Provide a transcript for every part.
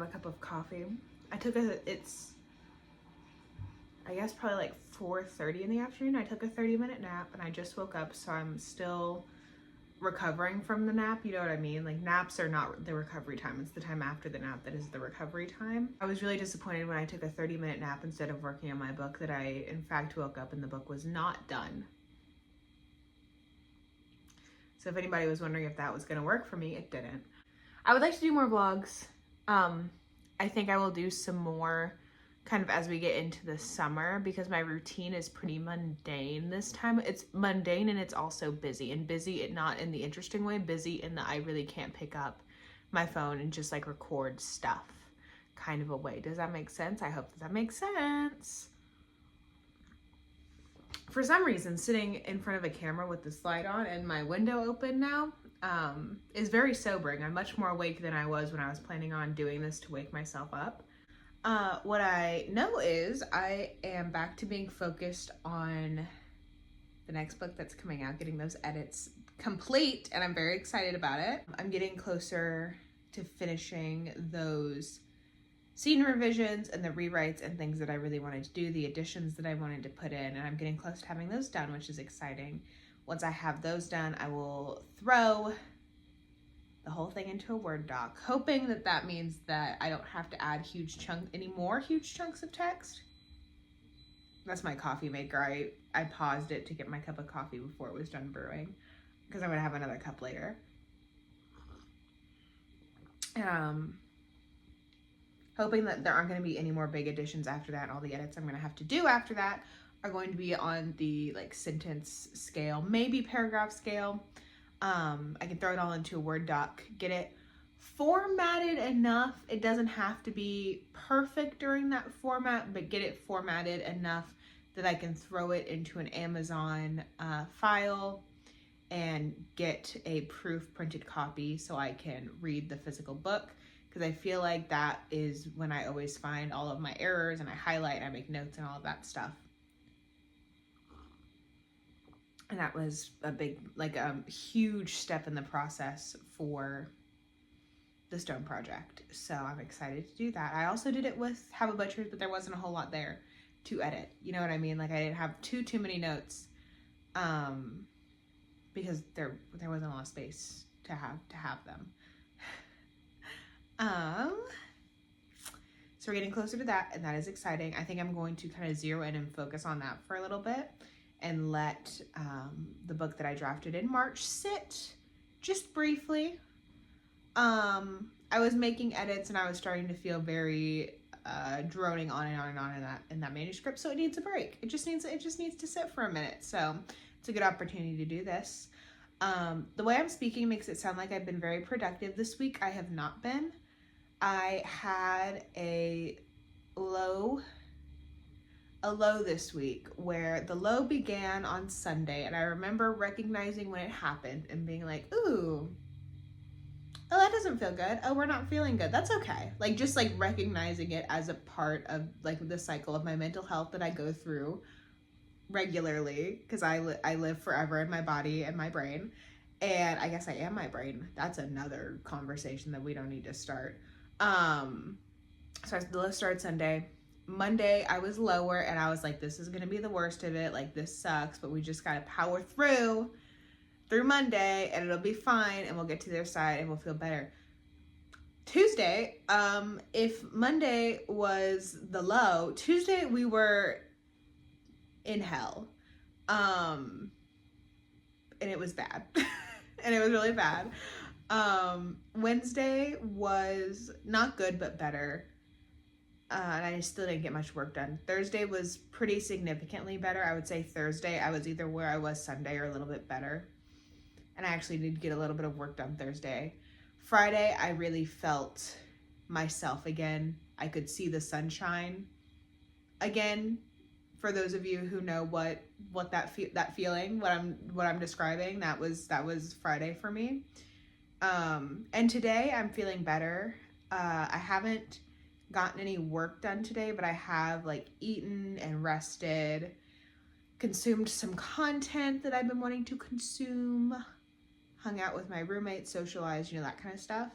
cup of coffee. It's, I guess probably like 4:30 in the afternoon. I took a 30-minute nap and I just woke up, so I'm still recovering from the nap, you know what I mean? Like, naps are not the recovery time. It's the time after the nap that is the recovery time. I was really disappointed when I took a 30-minute nap instead of working on my book that I, in fact, woke up and the book was not done. So if anybody was wondering if that was going to work for me, it didn't. I would like to do more vlogs. I think I will do some more kind of as we get into the summer, because my routine is pretty mundane this time. It's mundane and it's also busy, and busy, not in the interesting way, busy in that I really can't pick up my phone and just like record stuff kind of a way. Does that make sense? I hope that makes sense. For some reason, sitting in front of a camera with the slide on and my window open now is very sobering. I'm much more awake than I was when I was planning on doing this to wake myself up. What I know is I am back to being focused on the next book that's coming out, getting those edits complete, and I'm very excited about it. I'm getting closer to finishing those scene revisions and the rewrites and things that I really wanted to do, the additions that I wanted to put in, and I'm getting close to having those done, which is exciting. Once I have those done, I will throw the whole thing into a Word doc, hoping that that means that I don't have to add any more huge chunks of text. That's my coffee maker. I paused it to get my cup of coffee before it was done brewing, because I'm gonna have another cup later. Hoping that there aren't going to be any more big additions after that. All the edits I'm going to have to do after that are going to be on the like sentence scale, maybe paragraph scale. I can throw it all into a Word doc, get it formatted enough. It doesn't have to be perfect during that format, but get it formatted enough that I can throw it into an Amazon file and get a proof printed copy so I can read the physical book. Because I feel like that is when I always find all of my errors, and I highlight and I make notes and all of that stuff. And that was a big, like a huge step in the process for the Stone Project. So I'm excited to do that. I also did it with Have a Butcher's, but there wasn't a whole lot there to edit. You know what I mean? Like, I didn't have too many notes because there wasn't a lot of space to have them. So we're getting closer to that, and that is exciting. I think I'm going to kind of zero in and focus on that for a little bit and let the book that I drafted in March sit just briefly. I was making edits and I was starting to feel very droning on and on and on in that manuscript, so it needs a break. It just needs to sit for a minute. So it's a good opportunity to do this. The way I'm speaking makes it sound like I've been very productive this week. I have not been. I had a low this week where the low began on Sunday, and I remember recognizing when it happened and being like, ooh, oh, that doesn't feel good. Oh, we're not feeling good. That's okay. Like, just like recognizing it as a part of like the cycle of my mental health that I go through regularly, because I live forever in my body and my brain, and I guess I am my brain. That's another conversation that we don't need to start. So the low started Sunday. Monday I was lower, and I was like, this is gonna be the worst of it. Like, this sucks, but we just gotta power through Monday, and it'll be fine, and we'll get to the other side, and we'll feel better. Tuesday, if Monday was the low, Tuesday we were in hell, and it was bad. And it was really bad. Wednesday was not good, but better. And I still didn't get much work done. Thursday was pretty significantly better. I would say Thursday I was either where I was Sunday or a little bit better. And I actually did get a little bit of work done Thursday. Friday, I really felt myself again. I could see the sunshine again. For those of you who know what that feeling, what I'm describing, that was Friday for me. And today I'm feeling better. I haven't gotten any work done today, but I have like eaten and rested, consumed some content that I've been wanting to consume, hung out with my roommate, socialized, that kind of stuff.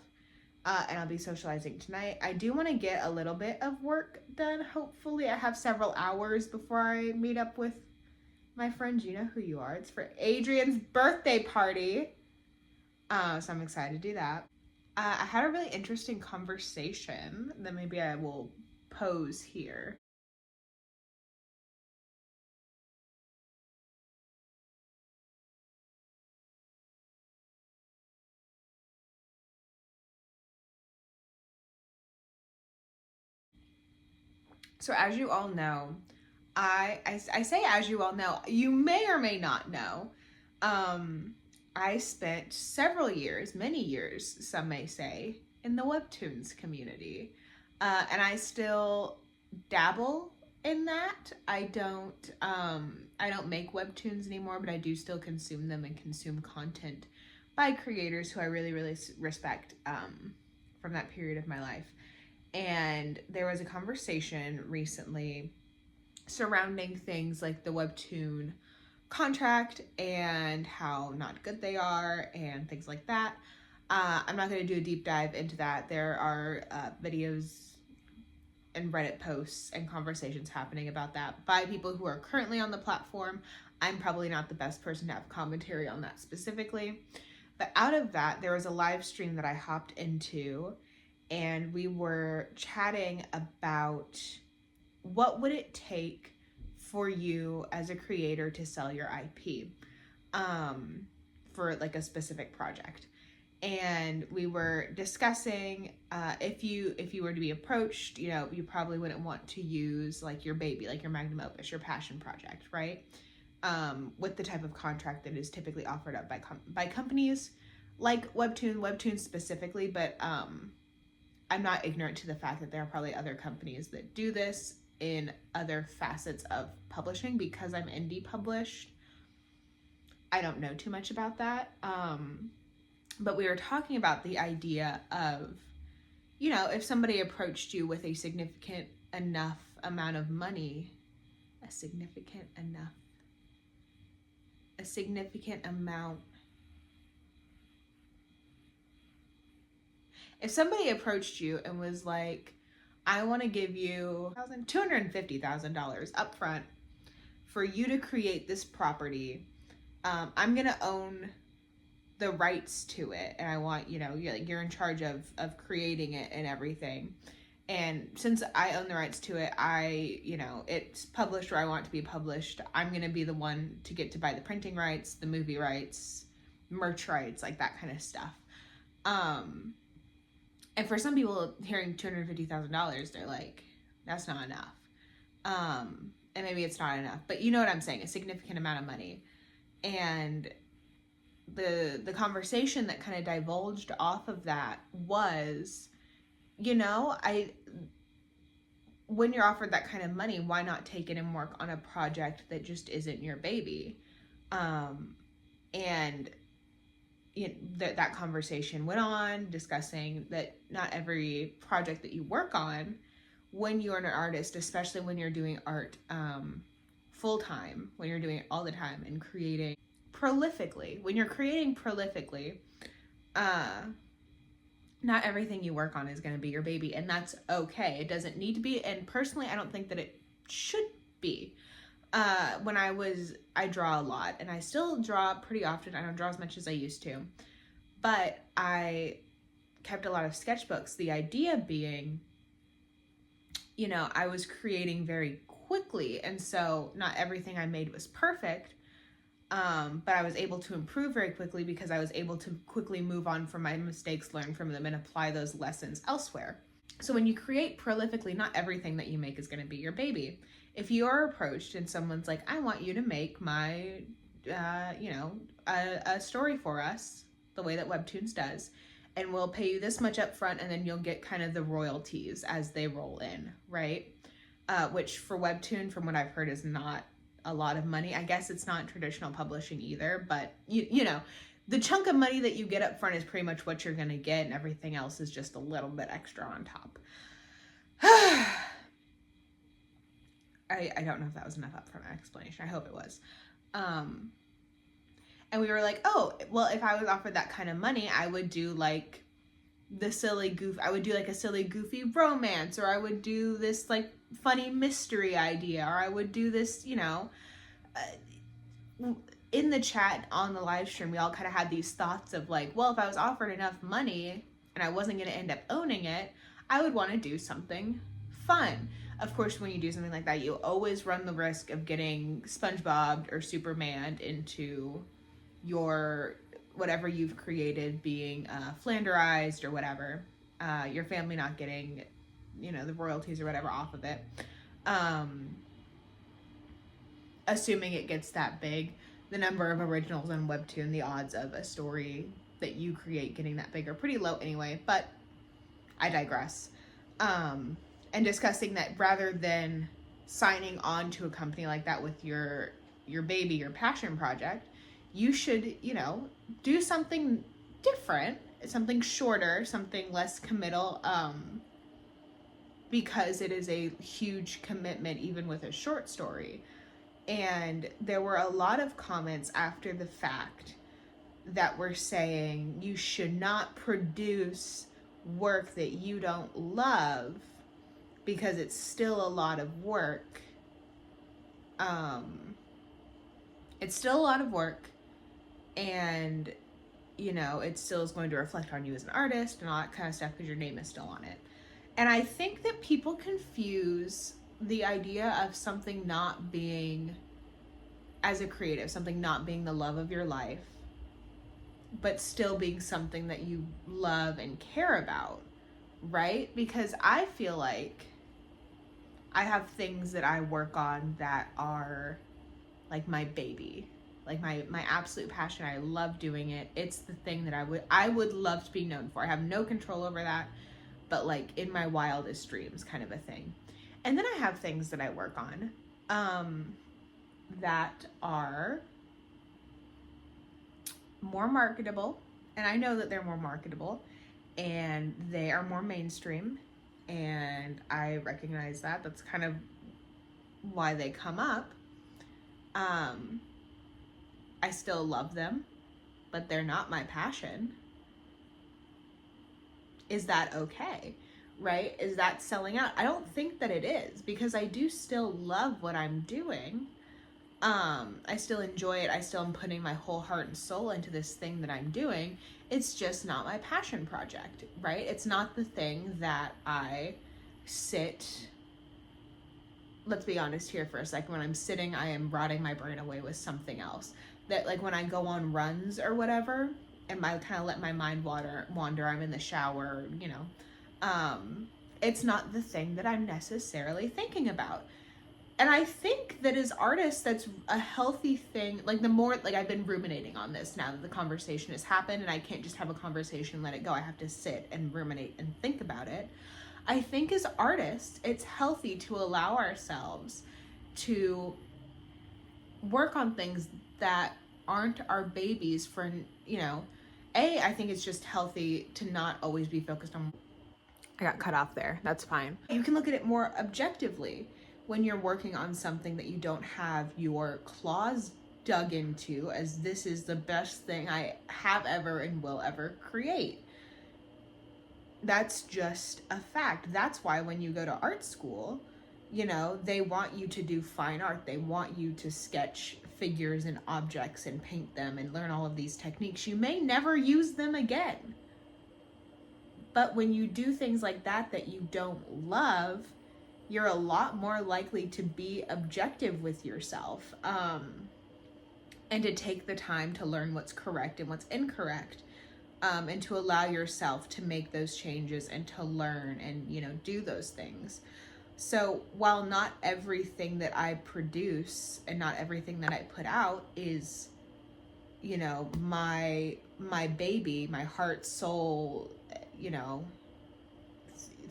And I'll be socializing tonight. I do want to get a little bit of work done, hopefully. I have several hours before I meet up with my friends. You know who you are. It's for Adrian's birthday party. So I'm excited to do that. I had a really interesting conversation that maybe I will pose here. So as you all know, I say as you all know, you may or may not know, I spent several years, many years, some may say, in the Webtoons community. And I still dabble in that. I don't make Webtoons anymore, but I do still consume them and consume content by creators who I really, really respect from that period of my life. And there was a conversation recently surrounding things like the Webtoon contract and how not good they are and things like that. I'm not going to do a deep dive into that. There are videos and Reddit posts and conversations happening about that by people who are currently on the platform. I'm probably not the best person to have commentary on that specifically. But out of that, there was a live stream that I hopped into, and we were chatting about what would it take for you as a creator to sell your IP for like a specific project. And we were discussing if you were to be approached, you know, you probably wouldn't want to use like your baby, like your magnum opus, your passion project, right? With the type of contract that is typically offered up by companies like Webtoon specifically, but I'm not ignorant to the fact that there are probably other companies that do this in other facets of publishing. Because I'm indie published, I don't know too much about that. But we were talking about the idea of, you know, if somebody approached you with a significant enough amount of money, if somebody approached you and was like, I want to give you $250,000 up front for you to create this property. I'm going to own the rights to it, and I want, you know, you're in charge of creating it and everything. And since I own the rights to it, you know, it's published where I want it to be published. I'm going to be the one to get to buy the printing rights, the movie rights, merch rights, like that kind of stuff. And for some people, hearing $250,000, they're like, that's not enough. And maybe it's not enough, but you know what I'm saying, a significant amount of money. And the conversation that kind of divulged off of that was, you know, when you're offered that kind of money, why not take it and work on a project that just isn't your baby? And you know, that conversation went on, discussing that not every project that you work on when you're an artist, especially when you're doing art full-time, when you're doing it all the time and creating prolifically, not everything you work on is going to be your baby, and that's okay. It doesn't need to be, and personally, I don't think that it should be. When I draw a lot, and I still draw pretty often. I don't draw as much as I used to, but I kept a lot of sketchbooks. The idea being, you know, I was creating very quickly, and so not everything I made was perfect, but I was able to improve very quickly because I was able to quickly move on from my mistakes, learn from them, and apply those lessons elsewhere. So when you create prolifically, not everything that you make is going to be your baby. If you are approached and someone's like, I want you to make my, you know, a story for us, the way that Webtoons does, and we'll pay you this much up front, and then you'll get kind of the royalties as they roll in, right? Which for Webtoon, from what I've heard, is not a lot of money. I guess it's not traditional publishing either, but you know, the chunk of money that you get up front is pretty much what you're going to get, and everything else is just a little bit extra on top. I don't know if that was enough upfront explanation. I hope it was. And we were like, oh, well, if I was offered that kind of money, I would do like the silly goof. I would do like a silly goofy romance, or I would do this like funny mystery idea, or I would do this, you know, in the chat on the live stream, we all kind of had these thoughts of like, well, if I was offered enough money and I wasn't going to end up owning it, I would want to do something fun. Of course, when you do something like that, you always run the risk of getting SpongeBob or Superman into your whatever you've created being flanderized or whatever, your family not getting, you know, the royalties or whatever off of it. Assuming it gets that big, the number of originals on Webtoon, the odds of a story that you create getting that big are pretty low anyway, but I digress. And discussing that rather than signing on to a company like that with your baby, your passion project, you should, you know, do something different, something shorter, something less committal, because it is a huge commitment even with a short story. And there were a lot of comments after the fact that were saying you should not produce work that you don't love because it's still a lot of work. It's still a lot of work, and you know, it still is going to reflect on you as an artist and all that kind of stuff because your name is still on it. And I think that people confuse the idea of something not being, as a creative, something not being the love of your life, but still being something that you love and care about, right? Because I feel like I have things that I work on that are like my baby, like my absolute passion. I love doing it. It's the thing that I would love to be known for. I have no control over that, but like in my wildest dreams kind of a thing. And then I have things that I work on that are more marketable, and I know that they're more marketable, and they are more mainstream, and I recognize that. That's kind of why they come up. I still love them, but they're not my passion. Is that okay? Right? Is that selling out? I don't think that it is, because I do still love what I'm doing. I still enjoy it. I still am putting my whole heart and soul into this thing that I'm doing. It's just not my passion project, right? It's not the thing that I sit, let's be honest here for a second, when I'm sitting, I am rotting my brain away with something else. That like when I go on runs or whatever, and I kind of let my mind wander, I'm in the shower, you know, it's not the thing that I'm necessarily thinking about. And I think that as artists, that's a healthy thing. Like the more, like I've been ruminating on this now that the conversation has happened, and I can't just have a conversation and let it go. I have to sit and ruminate and think about it. I think as artists, it's healthy to allow ourselves to work on things that aren't our babies for, you know, I think it's just healthy to not always be focused on. I got cut off there. That's fine. You can look at it more objectively when you're working on something that you don't have your claws dug into as this is the best thing I have ever and will ever create. That's just a fact. That's why when you go to art school, you know, they want you to do fine art. They want you to sketch figures and objects and paint them and learn all of these techniques. You may never use them again. But when you do things like that you don't love, you're a lot more likely to be objective with yourself, and to take the time to learn what's correct and what's incorrect, and to allow yourself to make those changes and to learn and, you know, do those things. So while not everything that I produce and not everything that I put out is, you know, my baby, my heart, soul, you know,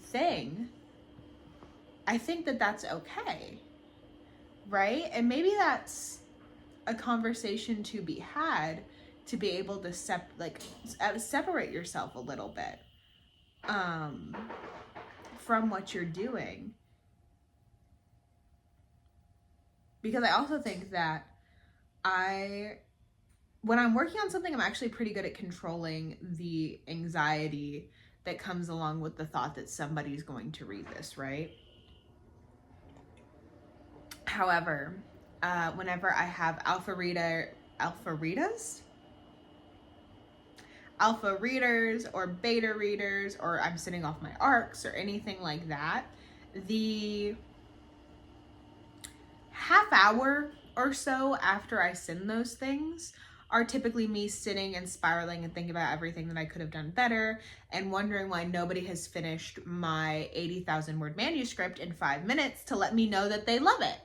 thing, I think that that's okay, right? And maybe that's a conversation to be had, to be able to separate yourself a little bit from what you're doing. Because I also think that when I'm working on something, I'm actually pretty good at controlling the anxiety that comes along with the thought that somebody's going to read this, right? However, whenever I have alpha readers or beta readers, or I'm sending off my ARCs or anything like that, the half hour or so after I send those things are typically me sitting and spiraling and thinking about everything that I could have done better and wondering why nobody has finished my 80,000 word manuscript in 5 minutes to let me know that they love it.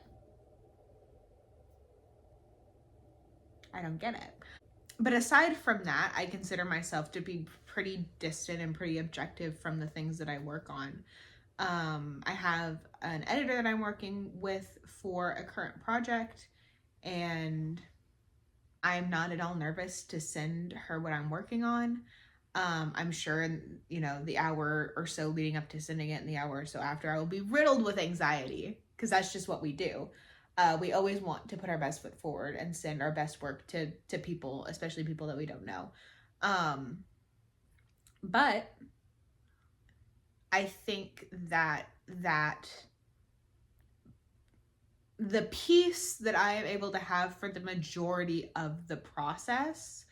I don't get it. But aside from that, I consider myself to be pretty distant and pretty objective from the things that I work on. I have an editor that I'm working with for a current project, and I'm not at all nervous to send her what I'm working on. I'm sure in, the hour or so leading up to sending it and the hour or so after, I will be riddled with anxiety, because that's just what we do. We always want to put our best foot forward and send our best work to people, especially people that we don't know. But I think that the peace that I am able to have for the majority of the process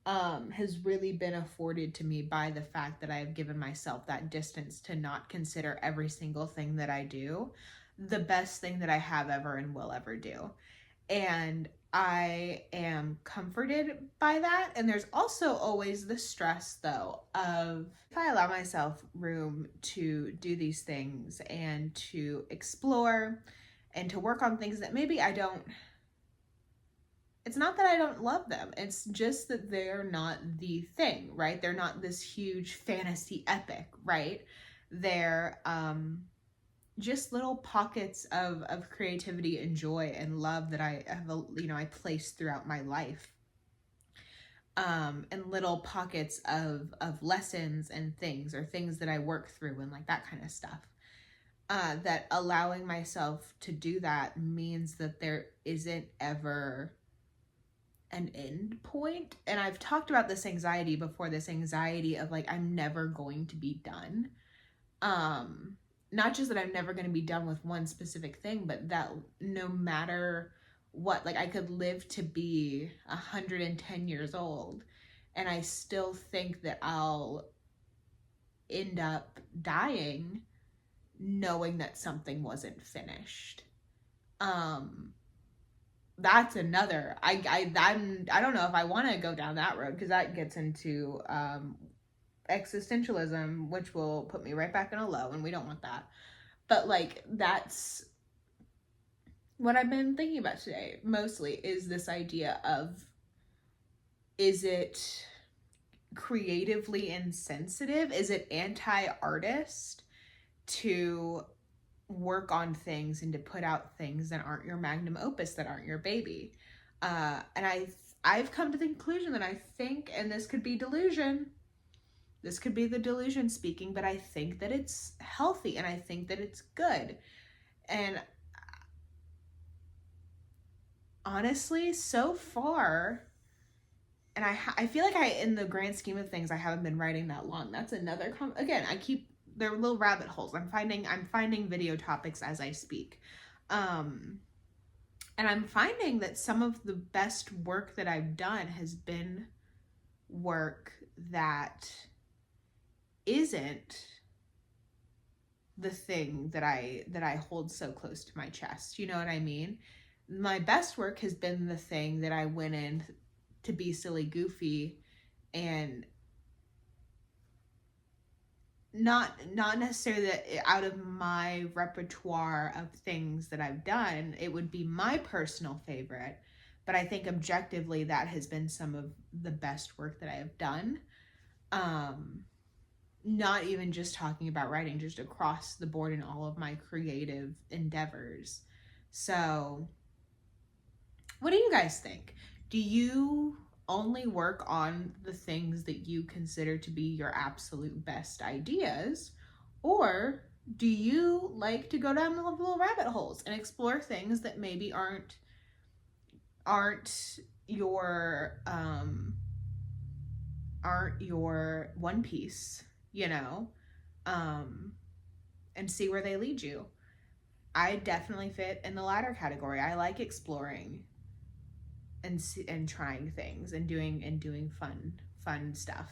has really been afforded to me by the fact that I have given myself that distance to not consider every single thing that I do the best thing that I have ever and will ever do. And I am comforted by that. And there's also always the stress, though, of if I allow myself room to do these things and to explore and to work on things that maybe I don't, it's not that I don't love them. It's just that they're not the thing, right? They're not this huge fantasy epic, right? They're just little pockets of creativity and joy and love that I have, I place throughout my life. And little pockets of lessons and things, or things that I work through and like that kind of stuff. That allowing myself to do that means that there isn't ever an end point. And I've talked about this anxiety before, this anxiety of like, I'm never going to be done. Not just that I'm never going to be done with one specific thing, but that no matter what, like I could live to be 110 years old and I still think that I'll end up dying knowing that something wasn't finished. That's another, I don't know if I want to go down that road, because that gets into existentialism, which will put me right back in a low, and we don't want that. But like, that's what I've been thinking about today mostly, is this idea of, is it creatively insensitive? Is it anti-artist to work on things and to put out things that aren't your magnum opus, that aren't your baby? And I've come to the conclusion that I think, and this could be delusion, this could be the delusion speaking, but I think that it's healthy and I think that it's good. And honestly, so far, and I feel like in the grand scheme of things, I haven't been writing that long. That's another, again, they're little rabbit holes. I'm finding video topics as I speak. And I'm finding that some of the best work that I've done has been work that isn't the thing that I hold so close to my chest. You know what I mean? My best work has been the thing that I went in to be silly goofy and not necessarily that out of my repertoire of things that I've done, it would be my personal favorite, but I think objectively that has been some of the best work that I have done. Not even just talking about writing, just across the board in all of my creative endeavors. So what do you guys think? Do you only work on the things that you consider to be your absolute best ideas? Or do you like to go down the little rabbit holes and explore things that maybe aren't your one piece, you know, and see where they lead you. I definitely fit in the latter category. I like exploring and trying things and doing fun stuff.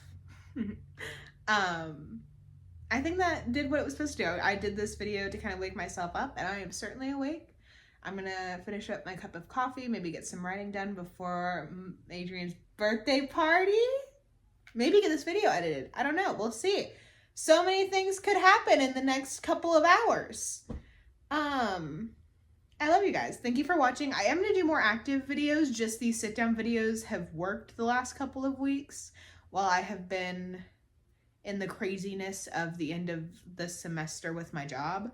I think that did what it was supposed to do. I did this video to kind of wake myself up, and I am certainly awake. I'm gonna finish up my cup of coffee, maybe get some writing done before Adrian's birthday party. Maybe get this video edited. I don't know. We'll see. So many things could happen in the next couple of hours. I love you guys. Thank you for watching. I am going to do more active videos. Just these sit-down videos have worked the last couple of weeks while I have been in the craziness of the end of the semester with my job.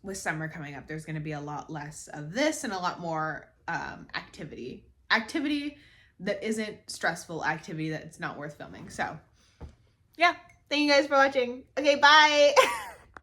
With summer coming up, there's going to be a lot less of this and a lot more activity that isn't stressful, activity that's not worth filming. So yeah, thank you guys for watching. Okay, bye.